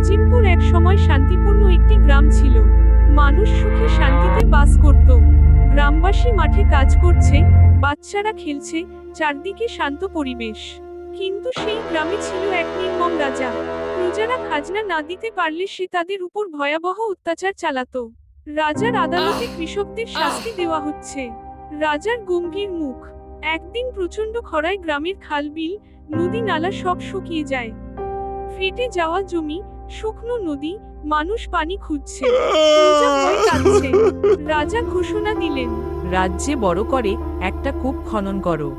আজিমপুর এক সময় শান্তিপূর্ণ একটি গ্রাম ছিল। মানুষ সুখে শান্তিতে বাস করত। গ্রামবাসী মাঠে কাজ করছে, বাচ্চারা খেলছে, চারদিকে শান্ত পরিবেশ। কিন্তু সেই গ্রামে ছিল এক নির্মম রাজা। প্রজারা খাজনা না দিতে পারলে সে তাদের উপর ভয়াবহ অত্যাচার চালাতো। রাজার আদালতে কৃষকদের শাস্তি দেওয়া হচ্ছে। রাজার গম্ভীর মুখ। একদিন প্রচন্ড খরায় গ্রামের খাল, বিল, নদী, নালা সব শুকিয়ে যায়। ফেটে যাওয়া জমি, শুকনো নদী, মানুষ পানি খুঁজছে। প্রজা ভয়ে কাঁদছে। রাজা ঘোষণা দিলেন, রাজ্যে বড় করে একটা কূপ খনন করো।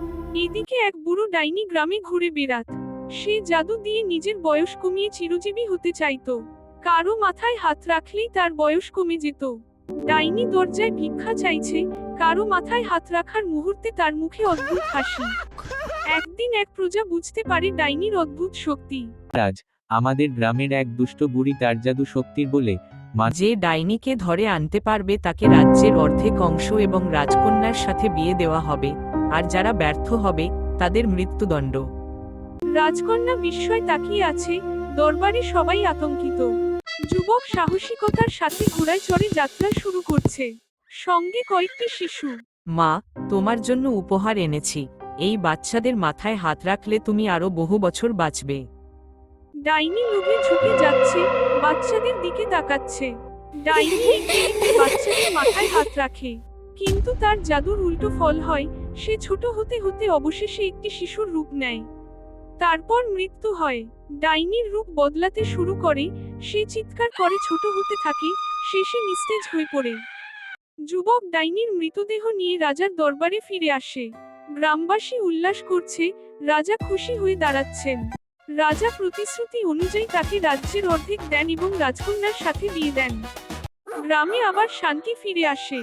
এদিকে এক বুড়ো ডাইনি গ্রামে ঘুরে বেড়াত। সে জাদু দিয়ে নিজের বয়স কমিয়ে চিরজীবী হতে চাইতো। কারো মাথায় হাত রাখলেই তার বয়স কমে যেত। ডাইনি দরজায় ভিক্ষা চাইছে, কারো মাথায় হাত রাখার মুহূর্তে তার মুখে অদ্ভুত হাসি। একদিন এক প্রজা বুঝতে পারে ডাইনির অদ্ভুত শক্তি। রাজ, আমাদের গ্রামের এক দুষ্ট বুড়ি তার জাদু শক্তির বলে যে ডাইনিকে ধরে আনতে পারবে তাকে রাজ্যের অর্ধেক অংশ এবং রাজকন্যার সাথে বিয়ে দেওয়া হবে, আর যারা ব্যর্থ হবে তাদের মৃত্যুদণ্ড। রাজকন্যা বিস্ময় তাকিয়ে আছে, দরবারে সবাই আতঙ্কিত। যুবক সাহসিকতার সাথে ঘোড়ায় চড়ে যাত্রা শুরু করছে, সঙ্গে কয়েকটি শিশু। মা, তোমার জন্য উপহার এনেছি। এই বাচ্চাদের মাথায় হাত রাখলে তুমি আরো বহু বছর বাঁচবে। ডাইনি লোভে ঝুঁকে যাচ্ছে, বাচ্চাদের দিকে তাকাচ্ছে। ডাইনি একটি একটি বাচ্চাদের মাথায় হাত রাখে, কিন্তু তার জাদুর উল্টো ফল হয়। সে ছোট হতে হতে অবশেষে একটি শিশুর রূপ নেয়। তারপর মৃত্যু হয়। ডাইনির রূপ বদলাতে শুরু করে, সে চিৎকার করে ছোট হতে থাকে, শেষে নিস্তেজ হয়ে পড়ে। যুবক ডাইনির মৃতদেহ নিয়ে রাজার দরবারে ফিরে আসে। গ্রামবাসী উল্লাস করছে, রাজা খুশি হয়ে দাঁড়াচ্ছেন। রাজা প্রতিশ্রুতি অনুযায়ী তাকে রাজ্যের অর্ধেক দেন এবং রাজকন্যার সাথে বিয়ে দেন। গ্রামে আবার শান্তি ফিরে আসে।